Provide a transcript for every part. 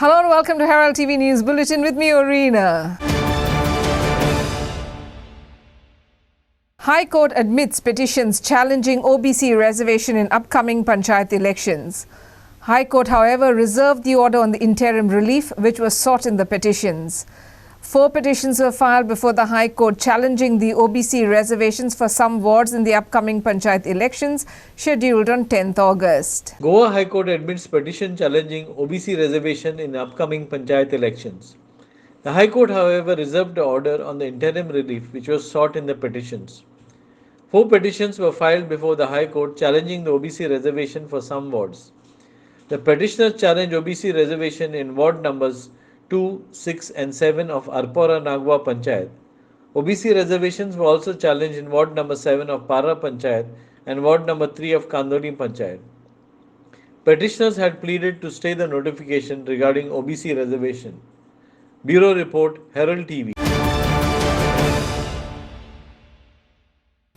Hello and welcome to Herald TV News Bulletin with me, Orina. High Court admits petitions challenging OBC reservation in upcoming Panchayat elections. High Court, however, reserved the order on the interim relief which was sought in the petitions. 4 petitions were filed before the High Court challenging the OBC reservations for some wards in the upcoming Panchayat elections scheduled on 10th August. Goa High Court admits petition challenging OBC reservation in upcoming Panchayat elections. The High Court, however, reserved the order on the interim relief which was sought in the petitions. 4 petitions were filed before the High Court challenging the OBC reservation for some wards. The petitioners challenged OBC reservation in ward numbers 2, 6 and 7 of Arpora Nagwa Panchayat. OBC reservations were also challenged in ward number 7 of Para Panchayat and ward number 3 of Kandoni Panchayat. Petitioners had pleaded to stay the notification regarding OBC reservation. Bureau Report, Herald TV.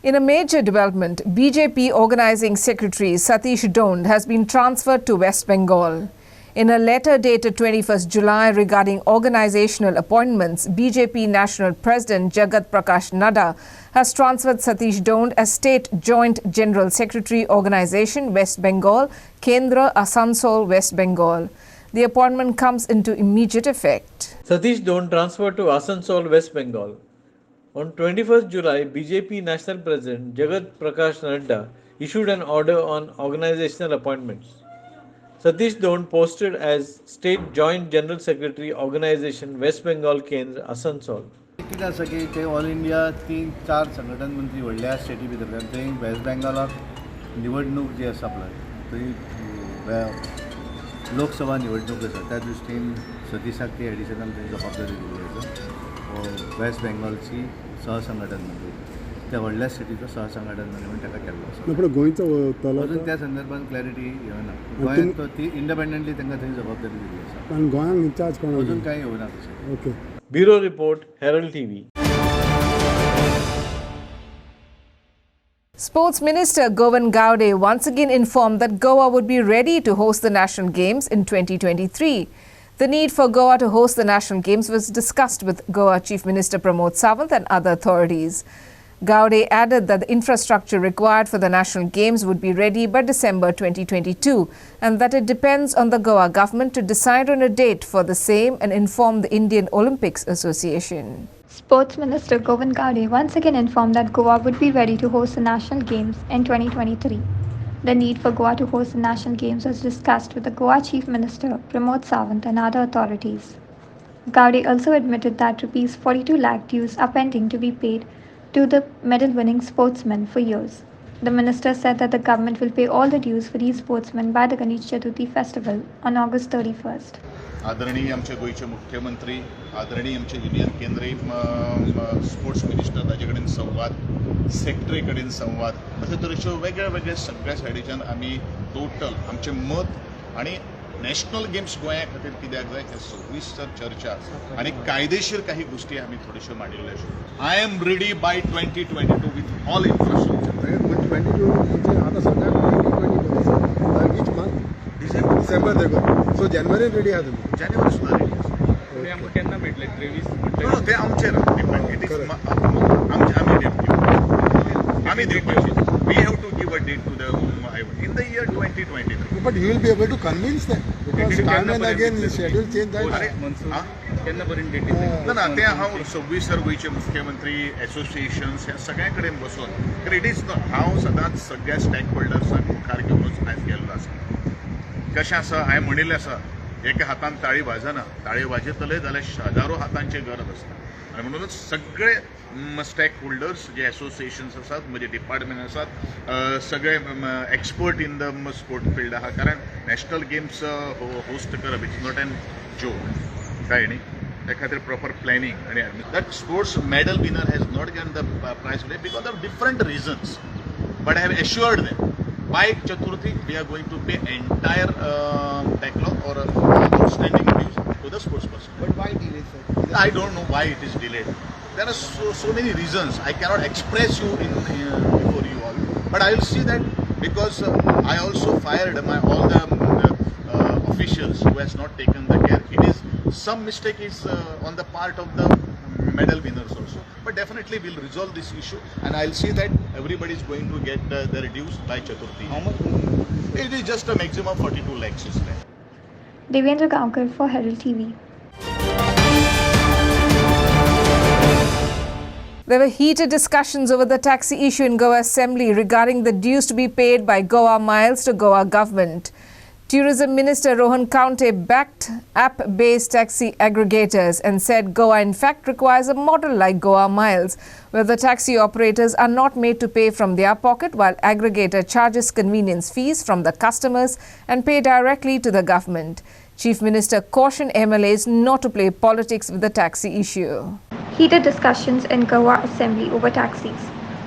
In a major development, BJP Organizing Secretary Satish Dhond has been transferred to West Bengal. In a letter dated 21st July regarding organizational appointments, BJP National President Jagat Prakash Nadda has transferred Satish Dhond as State Joint General Secretary Organization West Bengal, Kendra Asansol West Bengal. The appointment comes into immediate effect. Satish Dhond transferred to Asansol, West Bengal. On 21st July, BJP National President Jagat Prakash Nadda issued an order on organizational appointments. Satish Dhond posted as State Joint General Secretary Organization West Bengal Kendra Asansol. कितें आसा की ते all India 3-4 संघटन मंत्री व्हडल्या स्टेटी भितर थंय waste बेंगॉलाक निवडणूक जी आसा पळय थंय लोकसभा निवडणूक आसा त्या दृश्टीन सतीशाक ती एडिशनल जबाबदारी दिल्ली आसा वेस्ट बेंगॉलची सहसंघटन मंत्री त्या व्हडल्या स्टेटीचो सहसंघटन मंत्री म्हणून ताका केल्लो आसा पण गोंयचो अजून त्या संदर्भात क्लॅरिटी येवना गोंयांत ती इंडिपेंडंटली तांकां थंय जबाबदारी दिल्ली आसा पण गोंयांक इंचार्ज कोण अजून कांय येवना तशें okay Bureau Report, Herald TV. Sports Minister Govind Gowde once again informed that Goa would be ready to host the National Games in 2023. The need for Goa to host the National Games was discussed with Goa Chief Minister Pramod Sawant and other authorities. Gowde added that the infrastructure required for the National Games would be ready by December 2022 and that it depends on the Goa government to decide on a date for the same and inform the Indian Olympics Association. Sports Minister Govind Gowde once again informed that Goa would be ready to host the National Games in 2023. The need for Goa to host the National Games was discussed with the Goa Chief Minister Pramod Sawant and other authorities. Gowde also admitted that Rs 42 lakh dues are pending to be paid to the medal-winning sportsmen for years. The minister said that the government will pay all the dues for these sportsmen by the Ganesh Chaturthi festival on August 31st. आदरणीय आमचे गोयचे मुख्यमंत्री आदरणीय आमचे union केंद्रीय sports minister ताजे कडेन संवाद secretary कडेन संवाद अशे तरेच्यो वेगळे वेगळे सगळ्या सायडीच्यान आमी टोटल आमचें मत आनी नॅशनल गेम्स गोंया खातीर कित्याक जाय हे सविस्तर चर्चा आनी कायदेशीर काही गोष्टी आमी थोड्योश्यो मांडिल्ल्यो आसा I am ready bye 2022 with all infrastructure 22 म्हणजे आता सध्या 2020 वीच मंथ डिसेंबर देखून सो जानेवारी रेडी आहा तुमी जानेवारी सुद्दां रेडी आसा पूण आमकां केन्ना मेळटले 23 नो ते आमचेर डिपेंड इट इज आमी दिवपाची we have to give a date to the in the year 2023. But you will be able to convince them because time and again the schedule change केन्ना पर्यंत डेट दितले ना ते हांव 26 गोयचे मुख्यमंत्री एसोसिएशन्स ह्या सगळ्या कडेन बसून इट इज हांव सदांच सगळ्या स्टेक होल्डर्सांक मुखार घेवनूच आयज गेल्लो आसा कशें आसा हांवें म्हणिल्लें आसा एका हातान ताळी वाजना ताळी वाजयतले जाल्यार हजारो हातांची गरज आसता आनी म्हणूनच सगळे स्टेक होल्डर्स जे एसोसिएशन्स आसात म्हजे डिपार्टमेंट आसात सगळे expert in the sport field आहा कारण नॅशनल गेम्स होस्ट करप इट्स नॉट एन जोक काय न्ही त्या खातीर प्रॉपर प्लॅनिंग आनी that sports medal winner has not gain the prize today because of different reasons but I have assured them by Chaturthi we are going to pay entire backlog or outstanding dues to the sports person. But why delay, sir? I don't know why it is delayed. There are so many reasons. I cannot express you before you all. But I will see that because I also fired all the officials who has not taken the care. It is some mistake is on the part of the medal winners also. But definitely we'll resolve this issue, and I'll see that everybody is going to get their dues by Chaturthi. How much? It is just a maximum 42 lakhs is there. Devendra Gaonkar for Herald TV. There were heated discussions over the taxi issue in Goa Assembly regarding the dues to be paid by Goa Miles to Goa government. Tourism Minister Rohan Kaunte backed app-based taxi aggregators and said Goa in fact requires a model like Goa Miles, where the taxi operators are not made to pay from their pocket while aggregator charges convenience fees from the customers and pay directly to the government. Chief Minister cautioned MLAs not to play politics with the taxi issue. Heated discussions in Goa Assembly over taxis.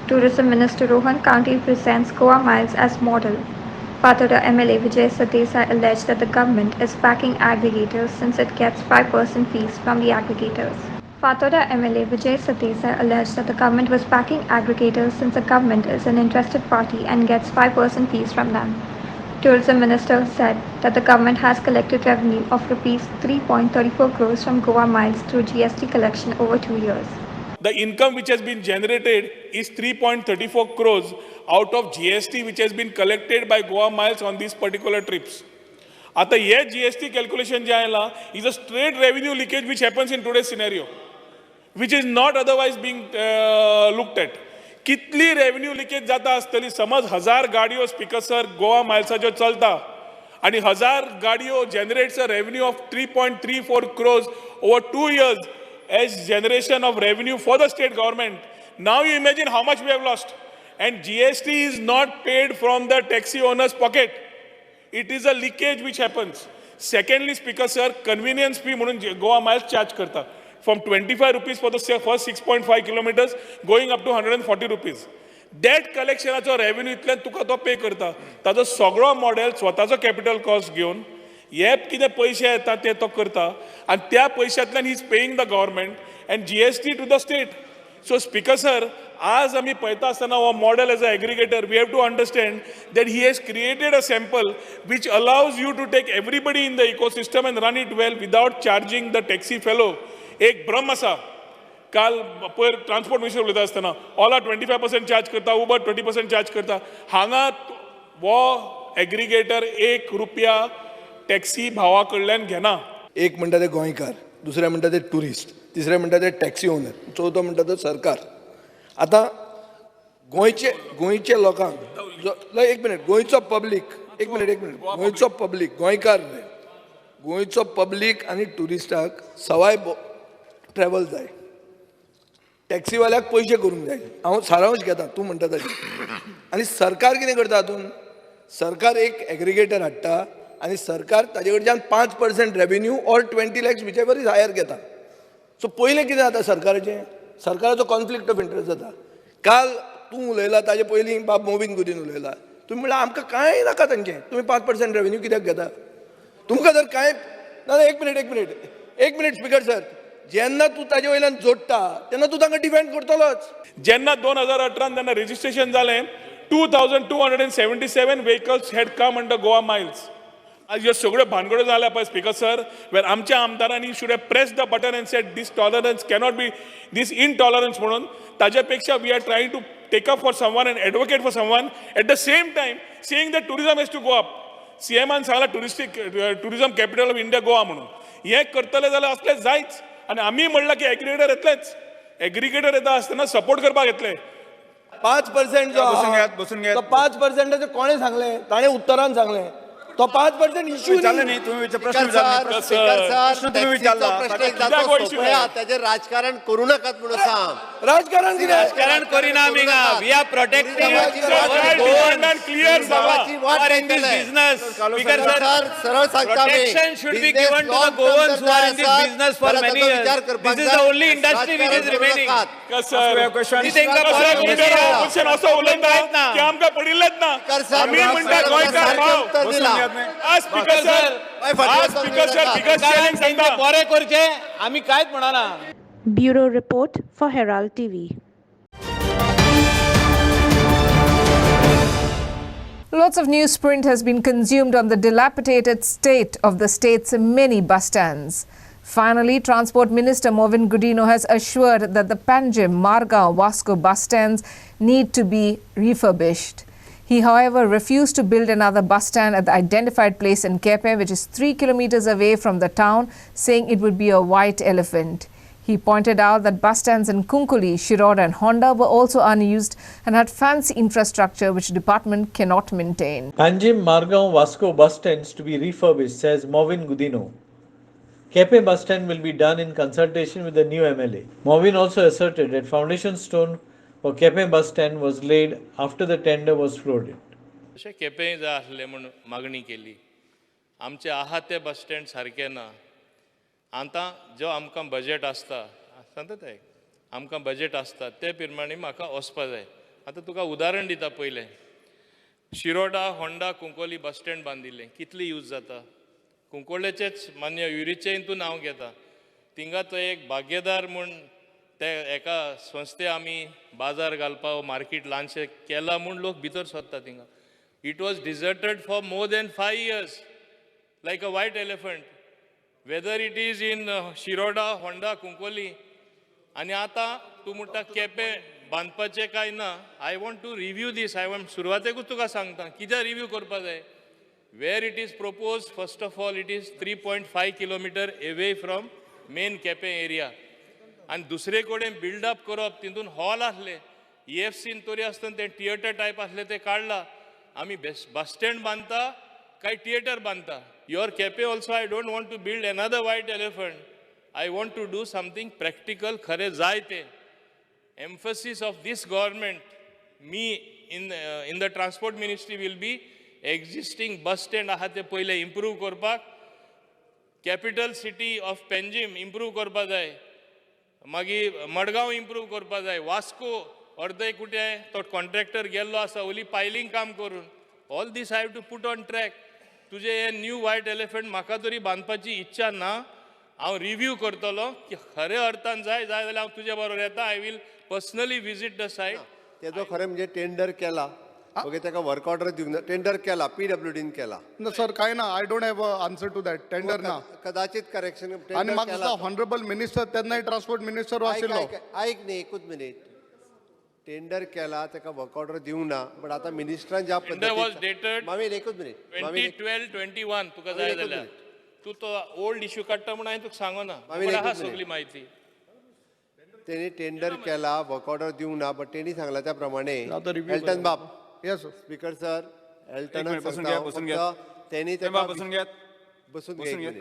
Tourism Minister Rohan Kaunte presents Goa Miles as model. Pathoda MLA Vijay Sardesai alleged that the government is backing aggregators since it gets 5% fees from the aggregators. Pathoda MLA Vijay Sardesai alleged that the government was backing aggregators since the government is an interested party and gets 5% fees from them. Tourism Minister said that the government has collected revenue of Rs 3.34 crores from Goa Miles through GST collection over 2 years. The income which has been generated is 3.34 crores out of GST which has been collected by Goa Miles on these particular trips. आता ये GST calculation जे आहे ना is a straight revenue leakage which happens in today's scenario, which is not otherwise being looked at. कितली revenue leakage जाता आसतली समज 1000 गाडयो स्पीकर्सर गोवा माइल्साच्यो चलता आणि 1000 गाडयो generates a revenue of 3.34 crores over 2 years as generation of revenue for the state government. Now you imagine how much we have lost. And GST is not paid from the taxi owner's pocket. It is a leakage which happens. Secondly, Speaker sir, convenience fee म्हणून Goa Miles charge करता. From 25 rupees for the first 6.5 kilometers going up to 140 rupees. That collectionacho revenue इतल्यान तुका तो पे करता. ताजो सगळो model स्वताचो capital cost घेऊन Yelp कितें पयशे येता ते तो करता आणि त्या पयशांतल्यान he is paying the government and GST to the state. So Speaker sir, आज आम्ही पळयता आसतना हो model as a aggregator we have to understand that he has created a sample which allows you to take everybody in the ecosystem and run it well without charging the taxi fellow. एक भ्रम आसा. काल पयर transport minister उलयता आसतना ओला 25% charge करता, Uber 20% charge करता. हांगा वो एग्रीगेटर 1 रुपया टॅक्सी भावा कडल्यान घेना. एक म्हणटा ते गोंयकार, दुसरे म्हणटा ते ट्युरिस्ट, तिसरे म्हणटा ते टॅक्सी ओनर, चवथो म्हणटा तो सरकार. आतां गोंयचे लोकांक एक मिनिट गोंयचो पब्लीक गोंयचो पब्लीक गोंयकार गोंयचो पब्लीक आनी ट्युरिस्टाक सवाय ट्रॅवल जाय. टॅक्सीवाल्याक पयशे करूंक जाय. हांव सारांश घेता तूं म्हणटा तशें. आनी सरकार कितें करता हातून? सरकार एक एग्रिगेटर हाडटा आनी सरकार ताजे कडच्यान 5% revenue or 20 lakhs whichever is higher घेता. सो पयलें कितें जाता सरकाराचें? सरकाराचो कॉन्फ्लिक्ट ऑफ इंट्रस्ट जाता. काल तूं उलयला ताजे पयलीं बाब मोविन गुदीन उलयला. तुमी म्हणल्यार आमकां कांय नाका तांचें. तुमी 5% रेव्हेन्यू कित्याक घेता? तुमकां जर कांय ना. एक मिनिट स्पीकर सर, जेन्ना तूं ताजे वयल्यान जोडटा तेन्ना तूं तांकां डिफेंड करतलोच. जेन्ना 2018 तेन्ना रजिस्ट्रेशन जालें 2277 vehicles had come under Goa Miles. आज ह्यो सगळ्यो भानगड्यो जाल्या पळय स्पीकर सर, वेर आमच्या आमदारांनी should have press the button and said this tolerance cannot be this intolerance म्हणून. ताजे पेक्षा we are trying to take up for someone and advocate for someone at the same time saying that tourism has to go up. सीएमान सांगला tourism capital of India Goa म्हणून. हे करतले जाल्यार असले जायच. आनी आमी म्हणलां की एग्रिगेटर येतलेच. एग्रिगेटर येता आसतना सपोर्ट करपाक येतले. 5% जो बसून घ्या. तो 5% कोणें सांगलें? ताणें उत्तरान सांगलें. तो 5% इश्यू नाही. तुम्ही प्रश्न विचारला. त्याचे राजकारण करू नका म्हणून सांग. राजकारण कितें? राजकारण करिना आमी. We are protecting clear for in this business. Speaker sir, सरळ सांगता protection should be given to the Goans who are in this business for many years. This is the only industry which is remaining. असं उलयतात की आमकां पडिल्लेच ना. आमी म्हणटा गोंयकार भाव. स्पीकर सर बिगस्ट चॅलेंज सांगता बरे करचे आम्ही कांयच म्हणना. Bureau Report for Herald TV. Lots of newsprint has been consumed on the dilapidated state of the state's many bus stands. Finally, Transport Minister Movin Gudino has assured that the Panjim, Margaon, Vasco bus stands need to be refurbished. He, however, refused to build another bus stand at the identified place in Kepe, which is 3 kilometers away from the town, saying it would be a white elephant. He pointed out that bus stands in Konkani, Shirod and Honda were also unused and had fancy infrastructure which the department cannot maintain. Panjim, Margaon, Vasco bus stands to be refurbished, says Movin Gudino. Kepe bus stand will be done in consultation with the new MLA. Movin also asserted that foundation stone for Kepe bus stand was laid after the tender was floated. Quepem जाय आसले म्हूण मागणी केली. आमचे आहा ते bus stand सारके ना. आतां जो आमकां बजेट आसता सांगता ते आमकां बजेट आसता ते प्रमाणे म्हाका वचपा जाय. आतां तुका उदाहरण दिता पयलें. Shiroda, Honda, Cuncolim bus stand बांदिल्लें कितली यूज जाता. कुंकोळेचेच मान्य युरीचें तूं नांव घेता. थिंगा तो एक भाग्यदार म्हूण ते एका संस्थे आमी बाजार घालपाक मार्केट लॉन्च केला म्हूण लोक भितर सोदता थिंगा. It was deserted for more than 5 years, like a white elephant. Whether it is in Shiroda, Honda, Konkoli, आणि आता तूं म्हणटा केपें बांदपाचें काय ना. I want to review this. I want सुरवातेकूच तुका सांगता कित्याक रिव्यू करपा जाय. Where it is proposed, first of all, it is 3.5 kilometer away from main Kepe area. आणि दुसरे कडेन बिल्डअप करप तितून हॉल आसले. EFCन तरी आसतना ते थिएटर टायप आसले ते काडला. आमी बस स्टँड बांदता काय थिएटर बांदता. Your Kepe also I don't want to build another white elephant. I want to do something practical. खरे जाय ते. Emphasis of this government, me in the transport ministry will be existing bus stand आहा ते पहिले improve करपाक. Capital city of Panjim improve करपा जाय. मागीर मडगांव improve करपा जाय. वास्को अर्दे कुठे तो कॉन्ट्रॅक्टर गेल्लो आसा ओली पायलिंग काम करून. All these I have to put on track. तुजे हे न्यू व्हायट एलिफंट म्हाका तरी बांदपाची इच्छा ना. हांव रिव्यू करतलो की खरे अर्थान जाय जाल्यार हांव तुजे बरोबर येता. I will personally visit the site. तेजो खरें म्हणजे टेंडर केला ओके ताका वर्क ऑर्डर दिवंक ना. टेंडर केला PWDन केला. No, sir, काय ना. I don't have an answer to that. Tender ना. कदाचित करेक्शन आणि म्हाका हॉनरेबल मिनिस्टर तेन्नाय ट्रान्सपोर्ट मिनिस्टर आशिल्लो. ऐक न्ही एकूच मिनिट. टेंडर केला ताका वर्क ऑर्डर दिवंक ना. बट आता मिनिस्टरान ज्या पद्धतीन मागीर एकूच मिनिट 2012-21 तुका जाय जाल्यार तू तो ओल्ड इश्यू काडटा म्हणून हांवें तुका सांगो ना. आहा सगळी माहिती. तेणी टेंडर केला वर्क ऑर्डर दिवंक ना. बट तेणी सांगला त्या प्रमाणे एल्टन बाब येस स्पीकर सर एल्टन तेणी बसून घे.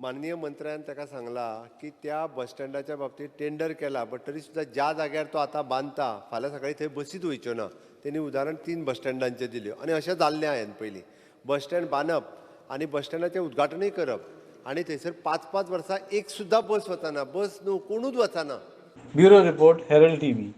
माननीय मंत्र्यान ताका सांगला की त्या बस स्टँडाच्या बाबतीत टेंडर केला. बट तरी सुद्धा ज्या जाग्यार तो आतां बांदता फाल्यां सकाळी थंय बसीत वयच्यो ना. तेणी उदाहरण 3 बस स्टँडांचे दिल्यो आनी अशें जाल्लें हांवें पयलीं. बस स्टँड बांदप आनी बस स्टँडाचें उद्घाटनूय करप आनी थंयसर 5-5 वर्सां एक सुद्दां बस वचना. बस न्हू कोणूच वचना. Bureau report Herald TV.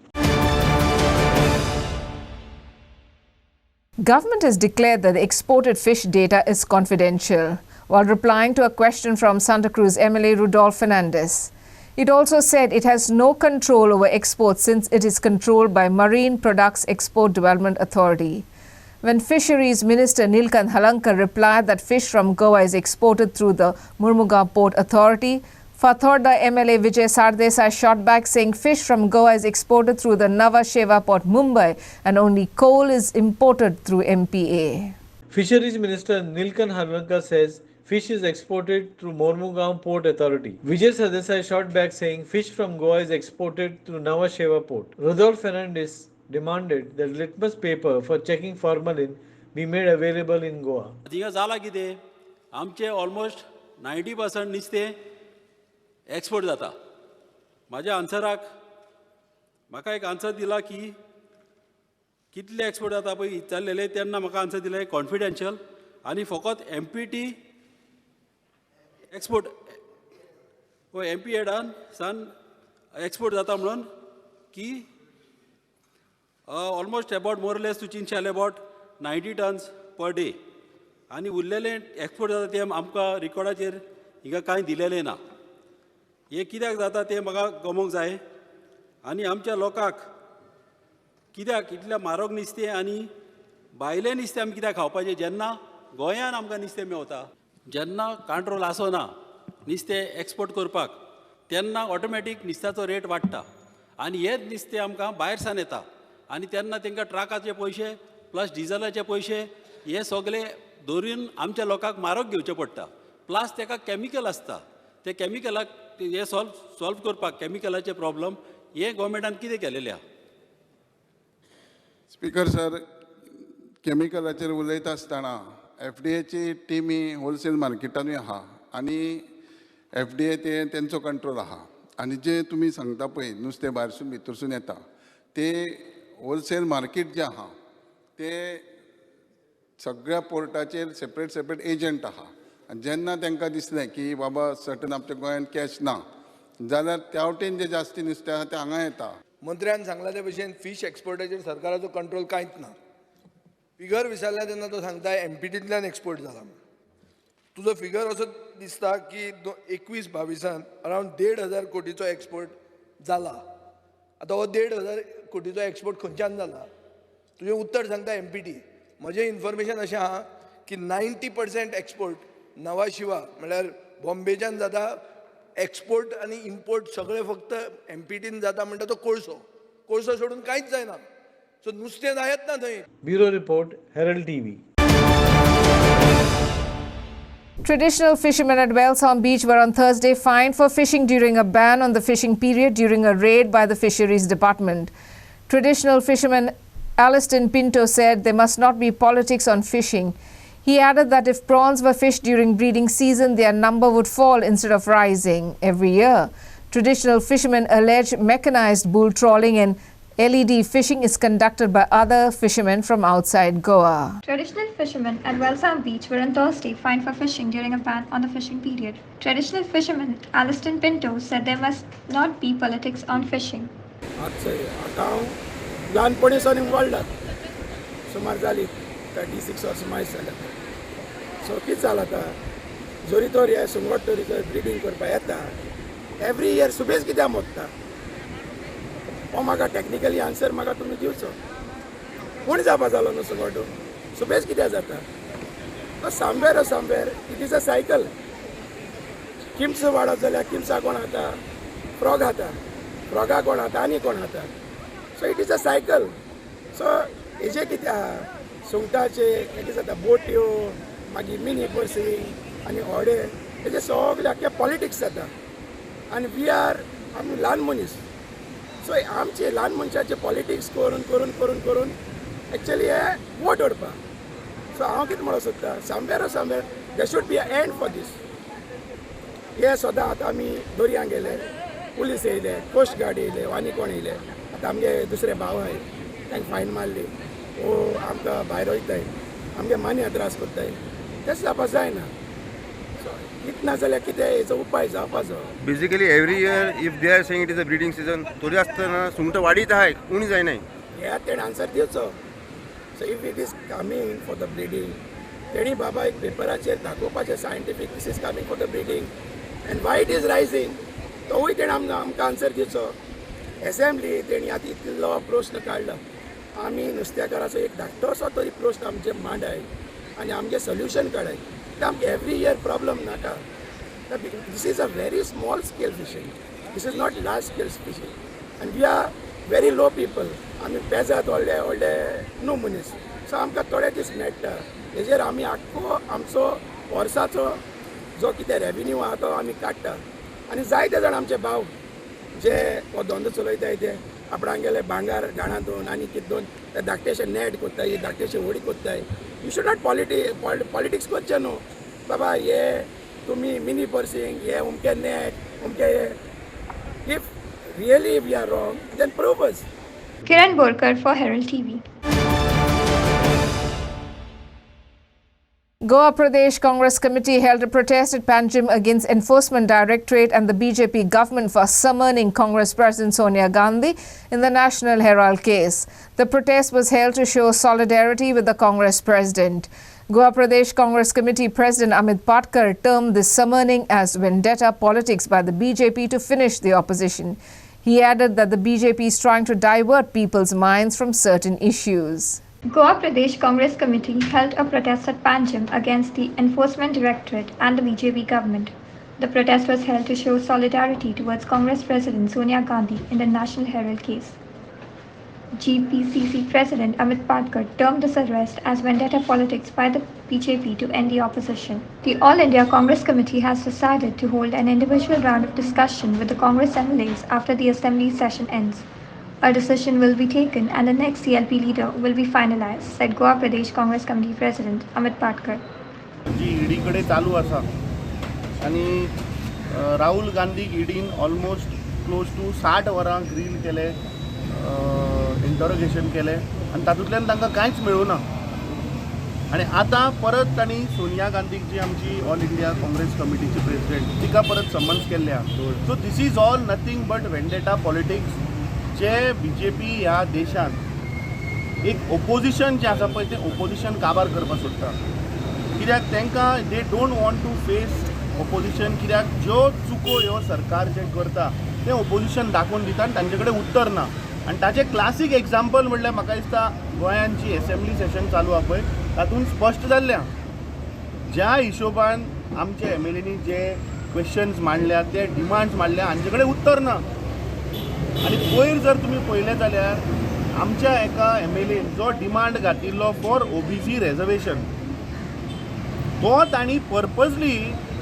Government has declared that the exported fish data is confidential, while replying to a question from Santa Cruz MLA Rudolph Fernandez. It also said it has no control over exports since it is controlled by Marine Products Export Development Authority. When Fisheries Minister Nilkant Halankar replied that fish from Goa is exported through the Murmugaon Port Authority, Fathoda MLA Vijay Sardesai shot back saying fish from Goa is exported through the Nava Sheva Port Mumbai and only coal is imported through MPA. Fisheries Minister Nilkant Halankar says fish is exported through Mormugaon Port Authority. Vijay Sardesai shot back saying fish from Goa is exported through Nava Sheva Port. Rudolph Fernandez demanded that litmus paper for checking formalin be made available in Goa. थिंगा जाला कितें आमचे almost 90% नुस्तें export जाता. म्हाज्या आन्सराक म्हाका एक answer दिला की कितले एक्सपोर्ट जाता पळय विचारलेले तेन्ना म्हाका आन्सर दिलें कॉन्फिडेन्शियल आनी फकत MPT एक्सपोर्ट वो MP हेडान सान एक्सपोर्ट जाता म्हणून की ऑलमोस्ट अबाउट मोरलेस टू चिंचाले अबाउट 90 टन्स पर डे आनी उरलेले एक्सपोर्ट जाता ते आमकां रिकॉर्डाचेर हिंगा कांय दिलेलें ना. हे कित्याक जाता तें म्हाका गमोवंक जाय आनी आमच्या लोकांक कित्याक इतलें म्हारग नुस्तें आनी भायलें नुस्तें आमी कित्याक खावपाचें जेन्ना गोंयांत आमकां नुस्तें मेवता जेन्ना कंट्रोल आसना नुस्तें एक्सपोर्ट करपाक तेन्ना ऑटोमॅटीक नुस्त्याचो रेट वाडटा आनी हेच नुस्तें आमकां भायर सावन येता आनी तेन्ना तांकां ट्रकाचे पयशे प्लस डिझलाचे पयशे हे सगळे धरून आमच्या लोकांक म्हारग घेवचे पडटा प्लस ताका कॅमिकल आसता ते कॅमिकलाक हे सॉल्व करपाक कॅमिकलाचे प्रॉब्लम हे गोवोरमेंटान कितें केलेलें आहा स्पीकर सर कॅमिकलाचेर उलयता आसतना FDAची टिमी होलसेल मार्केटानूय आहा आनी FDA तेंचो कंट्रोल आहा आनी जे तुमी सांगता पळय नुस्तें भायरसून भितरसून येता ते होलसेल मार्केट जे आहा ते सगळ्या पोर्टाचेर सेपरेट एजंट आहा आनी जेन्ना तांकां दिसलें की बाबा सर्टन आमच्या गोंयांत कॅश ना जाल्यार त्या वटेन जे जास्ती नुस्तें आहा तें हांगा येता मंत्र्यान सांगला ते भशेन फीश एक्सपोर्टाचेर सरकाराचो कंट्रोल कांयच ना फिगर विचारल्या तेन्ना तो सांगता MPTंतल्यान एक्सपोर्ट जाला तुजो फिगर असो दिसता की 21-22 अरावंड 1,500 कोटीचो एक्सपोर्ट जाला आतां हो 1,500 कोटीचो एक्सपोर्ट खंयच्यान जाला तुजें उत्तर सांगता MPT म्हजें इन्फॉर्मेशन अशें आहा की 90% एक्सपोर्ट नवा शिवा म्हळ्यार बॉम्बेच्यान जाता एक्सपोर्ट आनी इम्पोर्ट सगळें फक्त MPTन जाता म्हणटा तो कोळसो सोडून कांयच जायना सो नुस्तें जायत ना थंय Bureau Report, Herald TV. Traditional fishermen at Wellsham Beach were on Thursday fined for fishing during a ban on the fishing period during a raid by the Fisheries Department. Traditional fisherman Aliston Pinto said there must not be politics on fishing. He added that if prawns were fished during breeding season, their number would fall instead of rising every year. Traditional fishermen allege mechanized bull trawling and LED fishing is conducted by other fishermen from outside Goa. Traditional fishermen at Wellsham Beach were on Thursday fined for fishing during a ban on the fishing period. Traditional fisherman Aliston Pinto said there must not be politics on fishing. आता हांव ल्हानपणीसान वाडला सुमार जाली 36 वर्सां मायज जाल्या so कितें जाला आतां जोरी तर हे सुंगट तरी तर ब्रिडींग करपाक येता एवरी इयर सुबेज कित्याक मोडटा हो म्हाका टॅक्निकली आन्सर म्हाका तुमी दिवचो कोण जावपा जालो न्हू सुंगट सुबेज कित्याक जाता somewhere it is a cycle KIMS वाडत जाल्यार किम्सा कोण खाता फ्रॉग खाता फ्रॉगा कोण खाता आनी कोण खाता so it is a cycle so हेजे कितें आहा सुंगटाचे कितें जाता बोट्यो मागीर मिनी पर्सींग आनी व्हडे हेजे सगळे आख्खे पॉलिटिक्स जाता आनी आमी ल्हान मनीस सो आमचे ल्हान मनशाचे पॉलिटिक्स करून एक्चुअली हे वोट ओडपा सो हांव कितें म्हणूंक सोदता somewhere they should be a end for this हे सदां आतां आमी दर्यांक गेले पुलीस येयले कोस्ट गार्ड येयले आनी कोण येयले आतां आमगे दुसरे भाव आहाय तांकां फायन मारली वो आमकां भायर वयताय आमगे मान्या त्रास कोत्ताय तेच जावपा जायना कितें ना जाल्यार कितें हेचो उपाय जावपाचो basically every year if they are saying it is a breeding season तरी आसतना सुंगटां वाडीत आहाय उणी जायनाय हे तेणें आन्सर दिवचो so if it is coming for the breeding तेणी बाबा एक पेपराचेर दाखोवपाचें scientific this is coming for the breeding and why it is rising तोवूय तेणें आमकां आन्सर दिवचो एसेंब्ली तेणी आतां इतलो प्रश्न काडला आमी नुस्तेकाराचो एक धाकटोसो तरी प्रश्न आमचे मांडाय आनी आमगे सोल्युशन काडाय ते आमकां एवरी इयर प्रॉब्लम नाका this is a very small scale fishing this is not large scale fishing आनी we are very low people आमी पेजात व्हडले न्हू मनीस सो आमकां थोडे दीस मेळटा हेजेर आमी आख्खो आमचो वर्साचो जो कितें रेवेन्यू आहा तो आमी काडटा आनी जायते जाण आमचे भाव जे हो धंदो चलयताय ते आपणाक गेले भांगार घाणांतून आनी कितें दोन ते धाकटेशे नेट कोत्ताय धाकटेशे व्हडी कोत्ताय यू शूड नॉट पॉलिटिक्स करचे न्हू बाबा हे तुमी मिनी पर्सींग हे उमके नेट उमके if really we are wrong then prove us. Kiran Borkar for Herald TV. Goa Pradesh Congress Committee held a protest at Panchayat against Enforcement Directorate and the BJP government for summoning Congress President Sonia Gandhi in the National Herald case. The protest was held to show solidarity with the Congress President. Goa Pradesh Congress Committee President Amit Patkar termed this summoning as vendetta politics by the BJP to finish the opposition. He added that the BJP is trying to divert people's minds from certain issues. Goa Pradesh Congress Committee held a protest at Panchayat against the Enforcement Directorate and the BJP government. The protest was held to show solidarity towards Congress President Sonia Gandhi in the National Herald case. GPCC President Amit Patkar termed this arrest as vendetta politics by the BJP to end the opposition. The All India Congress Committee has decided to hold an individual round of discussion with the Congress MLAs after the assembly session ends. A decision will be taken and the next CLP leader will be finalized, said Goa Pradesh Congress Committee President Amit Patkar. जी ईडीकडे चालू आसा आणि राहुल गांधीक ईडीन almost close to 60 वरां grill केले, interrogation केले आणि तातूंतल्यान तांकां कांयच मेळूना. आणि आतां परत तांणी सोनिया गांधीक जी आमची ऑल इंडिया काँग्रेस कमिटीची प्रेसिडेंट तिका परत समन्स केल्ले आहा. So this is all nothing but vendetta politics जे BJP ह्या देशांत एक ओपोजिशन जे आसा पळय तें ओपोजिशन काबार करपाक सोदता. कित्याक तांकां they don't want to face opposition, कित्याक ज्यो चुको ह्यो सरकार जे करता तें ओपोजिशन दाखोवन दिता आनी तांचे कडेन उत्तर ना. आनी ताचें क्लासीक एग्जाम्पल म्हणल्यार म्हाका दिसता गोंयांत जी एसेंब्ली सेशन चालू आहा पळय तातूंत स्पश्ट जाल्लें आहा ज्या हिशोबान आमचे MLAंनी जे क्वेश्चन्स मांडल्या ते डिमांड्स मांडल्या हांचे कडेन उत्तर ना. आनी पयर जर तुमी पळयलें जाल्यार आमच्या एका MLAन जो डिमांड घातिल्लो फॉर OBC रिजर्वेशन तो तांणी पर्पजली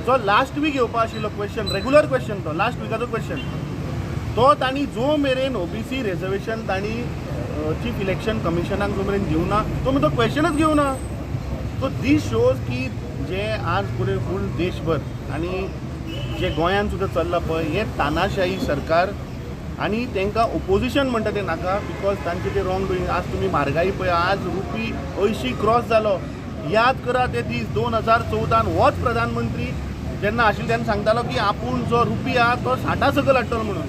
जो लास्ट वीक येवपा आशिल्लो क्वेश्चन, रेगुलर क्वेश्चन तो लास्ट विकाचो क्वेश्चन तो तांणी जो मेरेन OBC रिजर्वेशन तांणी चीफ इलेक्शन कमिशनाक जो मेरेन दिवना तो मेरेन तो क्वेश्चनच घेवना. सो दीस शोज की जे आज पुरे फूल देशभर आनी जे गोंयांत सुद्दां चल्लां पळय हे तानाशाही सरकार आनी तांकां ओपोजिशन म्हणटा तें नाका, बिकॉज तांचे ते रॉंग डुईंग. आज तुमी म्हारगाई पळय, आज रुपी 80 क्रॉस जालो. याद करा ते दीस 2014 होच प्रधानमंत्री जेन्ना आशिल्लो तेन्ना सांगतालो की आपूण जो रुपी आहा तो 60 सकयल हाडटलो म्हणून.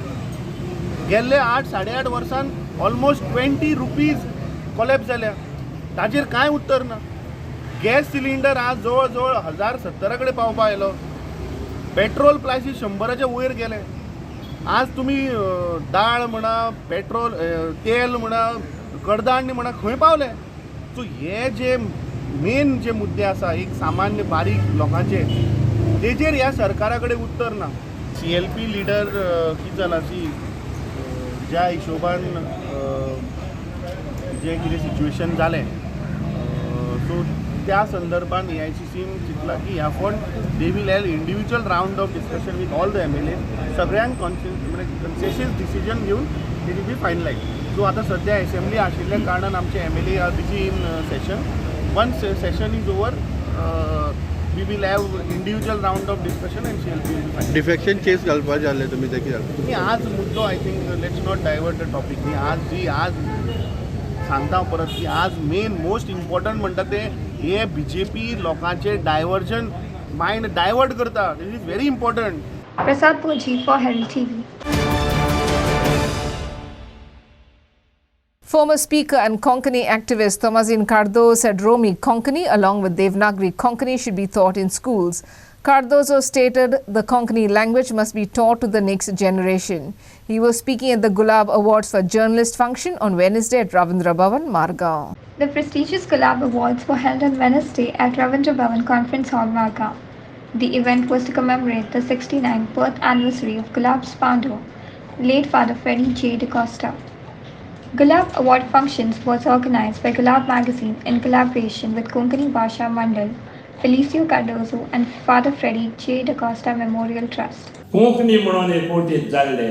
गेल्ले 8-8.5 वर्सान ऑलमोस्ट 20 रुपीज कॉलेप्स जाल्या, ताचेर कांय उत्तर ना. गॅस सिलिंडर आज जवळ जवळ 1070 कडेन पावपा आयलो. पेट्रोल प्रायसीस 100च्या वयर गेले. आज तुमी दाळ म्हणा, पेट्रोल तेल म्हणा, कडधान्य म्हणा खंय पावले. सो हे जे मेन जे मुद्दे आसा एक सामान्य बारीक लोकांचे तेजेर ह्या सरकारा कडेन उत्तर ना. CLP लिडर कितें जालां सी ज्या हिशोबान जे कितें सिच्युएशन जालें सो त्या संदर्भान AICCन चिंतलां की ह्या फावट they will have individual round of discussion with all the MLA, सगळ्यांक कन्सेसिव्ह डिसिजन घेवन ते वील बी फायनलायज. सो आतां सद्या असेंब्ली आशिल्ल्या कारणान आमचे MLA are busy in session. Once session is over we will have individual round of discussion and CLP will be finalise. Defection case घालपाक जाल्ले तुमी ते कित्याक? न्ही आज मुद्दो I think let's not divert the topic. न्ही आज सांगता परत की आज मेन मोस्ट इम्पॉर्टंट म्हणटा ते हे BJP लोकांचे डायवर्जन मायंड डायवर्ट करता. This is very important. Prasad Poji for Herald TV. Former Speaker and Konkani activist Thomasin Cardozo said Romi Konkani along with Devanagari Konkani should be taught in schools. Cardozo stated the Konkani language must be taught to the next generation. He was speaking at the Gulab Awards for Journalist function on Wednesday at Ravindra Bhavan, Margao. The prestigious Gulab Awards were held on Wednesday at Ravindra Bhavan Conference Hall, Margao. The event was to commemorate the 69th birth anniversary of Gulab's founder, late Father Freddie J. DaCosta. Gulab Award functions was organized by Gulab magazine in collaboration with Konkani Bhasha Mandal, Felicio Cardozo and Father Freddie J. DaCosta Memorial Trust. Konkani म्हणून एअरपोर्टेड जाल्ले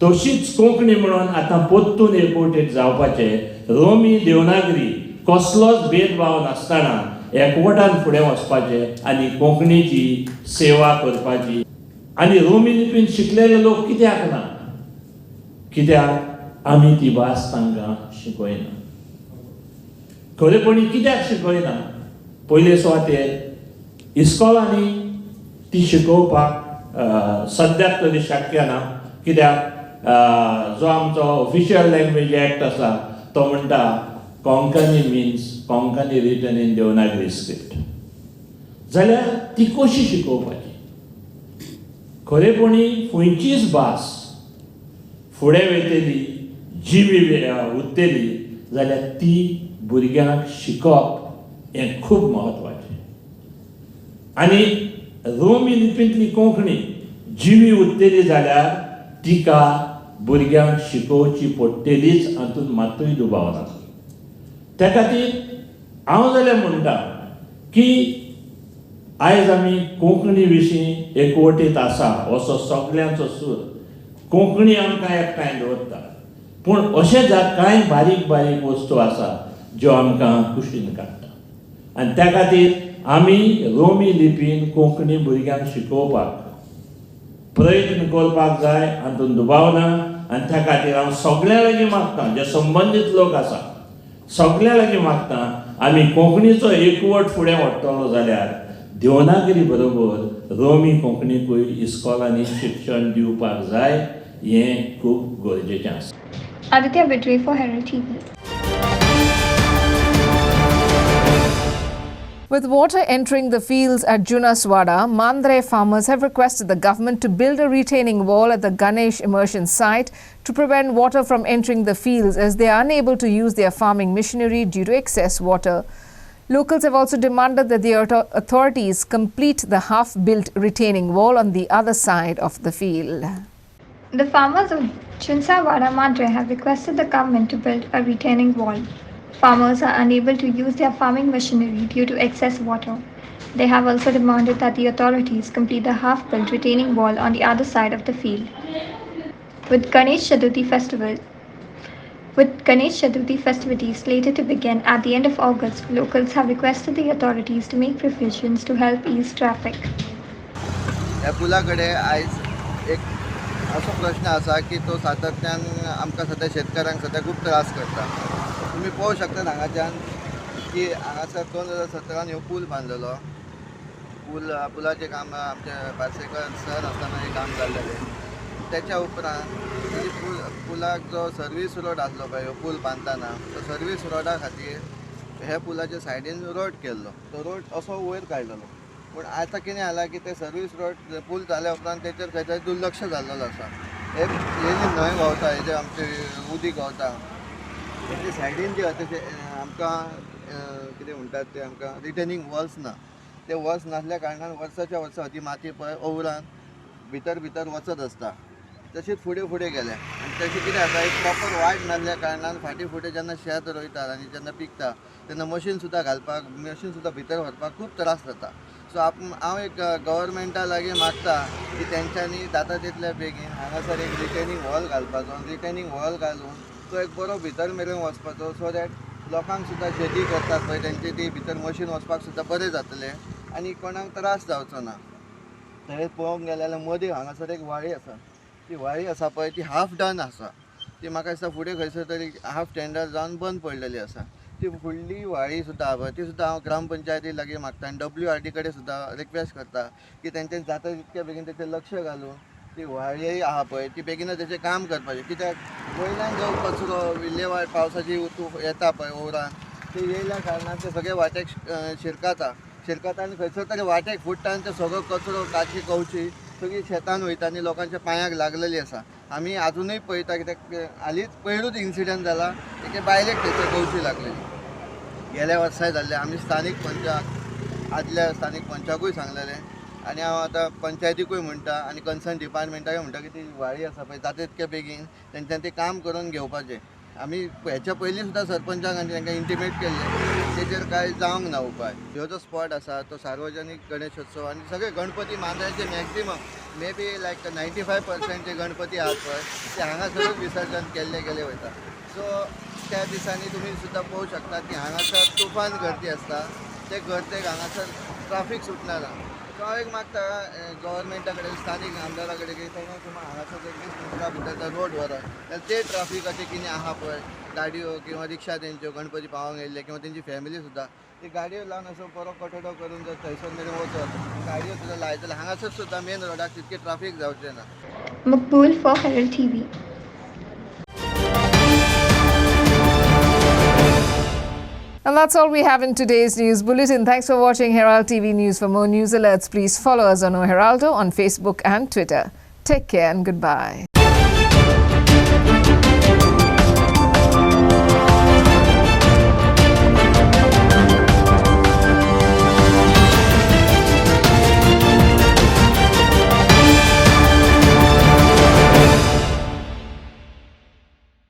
तशीच कोंकणी म्हणून आतां पोत्तून एअरपोर्टेड जावपाचे. Romney Devanagari कसलोच भेदभाव नासतना एकवटान फुडें वचपाचे आनी कोंकणीची सेवा करपाची. आनी रोमी लिपीन शिकलेले लोक कित्याक ना? कित्याक आमी ती भास तांकां शिकयना. खरेपणी कित्याक शिकयना? पयले सुवातेर इस्कॉलांनी ती शिकोवपाक सद्याक तरी शक्य ना. कित्याक जो आमचो ऑफिशियल लँग्वेज एक्ट आसा तो म्हणटा Konkani means Konkani written in Devanagari script. जाल्यार ती कशी शिकोवपाची? खरेपणी खंयचीच भास फुडें वयतली जी उरतली जाल्यार ती भुरग्यांक शिकप हें खूब म्हत्वाचें. आनी रोमी लिपींतली कोंकणी जिवी उरतली जाल्यार तिका भुरग्यांक शिकोवची पडटलीच, हातूंत मात्तूय दुबाव ना. त्या खातीर हांव जाल्यार म्हणटा की आयज आमी कोंकणी विशीं एकवटीत आसा असो सगळ्यांचो सूर. कोंकणी आमकां एकठांय दवरता, पूण अशे कांय बारीक बारीक वस्तू आसा ज्यो आमकां कुशीन काडटा. आनी त्या खातीर आमी रोमी लिपीन कोंकणी भुरग्यांक शिकोवपाक प्रयत्न करपाक जाय, हातूंत दुबाव ना. आनी त्या खातीर हांव सगळ्यां लागीं मागतां, जे संबंदीत लोक आसा सगळ्यां लागीं मागतां, आमी कोंकणीचो एकवट फुडें व्हरतलो जाल्यार देवनागरी बरोबर रोमी कोंकणीकूय इस्कॉलांनी शिक्षण दिवपाक जाय. हें खूब गरजेचें आसा. Aditya Bidre for Herald TV. With water entering the fields at Junaswada, Mandre farmers have requested the government to build a retaining wall at the Ganesh immersion site to prevent water from entering the fields, as they are unable to use their farming machinery due to excess water. Locals have also demanded that the authorities complete the half-built retaining wall on the other side of the field. The farmers of Chunsawada Madre have requested the government to build a retaining wall. Farmers are unable to use their farming machinery due to excess water. They have also demanded that the authorities complete the half-built retaining wall on the other side of the field. With Ganesh Chaturthi festivities slated to begin at the end of August, locals have requested the authorities to make provisions to help ease traffic. ह्या पुलाकडे आयज एक असो प्रश्न आसा की तो सातत्यान आमकां सद्या शेतकाऱ्यांक सद्या खूब त्रास करता. तुमी पळोवं शकतात हांगाच्यान की हांगासर 2017 ह्यो पूल बांदलेलो. पुलाचें काम आमचे पार्सेकर सर आसतना हें काम जाल्लेलें. त्याच्या उपरांत पुलाक जो सर्वीस रोड आसलो पळय ह्यो पूल बांदतना, तो सर्वीस रोडा खातीर ह्या पुलाच्या सायडीन रोड केल्लो. तो रोड असो वयर काडलेलो. पूण आतां कितें जालां की ते सर्वीस रोड पूल जाल्या उपरांत तेचेर खंय तरी दुर्लक्ष जाल्लो आसा. हे जी न्हंय व्हांवता, हे जे आमचे उदीक व्हांवता, तेचे सायडीन जे आसा आमकां कितें म्हणटात ते आमकां रिटेनिंग वॉल्स ना. ते वॉल्स नासल्या कारणान वर्साच्या वर्सा ती माती पळय ओवरान भितर वचत आसता. तशीच फुडें गेल्या आनी तशें कितें जाता, एक प्रॉपर वाट नासल्या कारणान फाटीं फुडें जेन्ना शेत रोयतात आनी जेन्ना पिकता तेन्ना मशीन सुद्दां भितर व्हरपाक खूब त्रास जाता. सो हांव एक गव्हर्मेंटा लागीं मागता की तेंच्यांनी जाता तितले बेगीन हांगासर एक रिटेनिंग वॉल घालपाचो. रिटेनिंग वॉल घालून तो एक बरो भितर मेरेन वचपाचो, सो दॅट लोकांक सुद्दां शेती करतात पळय तेंची ती भितर मशीन वचपाक सुद्दां बरें जातलें आनी कोणाक त्रास जावचो ना. थंय पळोवंक गेले जाल्यार मदीं हांगासर एक व्हाळी आसा. ती व्हाळी आसा पळय ती हाफ डन आसा. ती म्हाका दिसता फुडें खंयसर तरी हाफ टेंडर जावन बंद पडलेली आसा. ती फुडली व्हाळी सुद्दां आहा पळय ती सुद्दां हांव ग्रामपंचायती लागीं मागता आनी WRD कडेन सुद्दां रिक्वेस्ट करता की तेंच्यांनी जाता तितके बेगीन तेचेर लक्ष घालून ती व्हाळी आहा पळय ती बेगीनच तेचें काम करपाचें. कित्याक वयल्यान जो कचरो विलेवाट पावसाची येता पळय ओवरान ते येयल्या कारणान ते सगळे वाटेक शिरकाता आनी खंयसर तरी वाटेक फुट्टा आनी ते सगळो कचरो काची कवची सगळी शेतान वयता आनी लोकांच्या पांयाक लागलेली आसा. आमी आजुनूय पळयता कित्याक हालींच पयरूच इन्सिडंट जाला, एके बायलेक थंयसर कवची लागलेली. गेल्या वर्साय जाल्ले. आमी आदल्या स्थानीक पंचाकूय सांगलेलें आनी हांव आतां पंचायतीकूय म्हणटा आनी कन्सर्न डिपार्टमेंटाकूय म्हणटा की ती व्हाळी आसा पळय जाता तितके बेगीन तेंच्यांनी तें काम करून घेवपाचें. आमी हेच्या पयलीं सुद्दां सरपंचाक आनी तांकां इंटिमेट केल्लें, तेचेर कांय जावंक ना उपाय. ह्यो जो स्पॉट आसा तो सार्वजनीक गणेशोत्सव आनी सगळे Ganpati मांद्याचे maximum may be like 95% जे गणपती आहात पळय ते हांगासरूच विसर्जन केल्ले वयता. सो त्या दिसांनी तुमी सुद्दां पळोवंक शकतात की हांगासर तुफान गर्दी आसता. ते गर्देक हांगासर ट्राफीक सुटना. सो हांव एक मागता गव्हर्मेंटा कडेन स्थानीक आमदारा कडेन की तेणें तुमी हांगासर एक 20 मिनटां भितर तो रोड व्हरत जाल्यार ते ट्राफिकाचें कितें आहा पळय गाडयो किंवा रिक्षा तेंच्यो गणपती पावोंक येयल्ले किंवा तेंची फॅमिली सुद्दां ती गाडयो लावन असो बरो कठडो करून जर थंयसर मेरेन वचत गाडयो सुद्दां लायत जाल्यार हांगासर सुद्दां मेन रोडाक तितकें ट्राफीक जावचें ना. Makbul for Herald TV. And that's all we have in today's news bulletin. Thanks for watching Herald TV News. For more news alerts, please follow us on Heraldo on Facebook and Twitter. Take care and goodbye.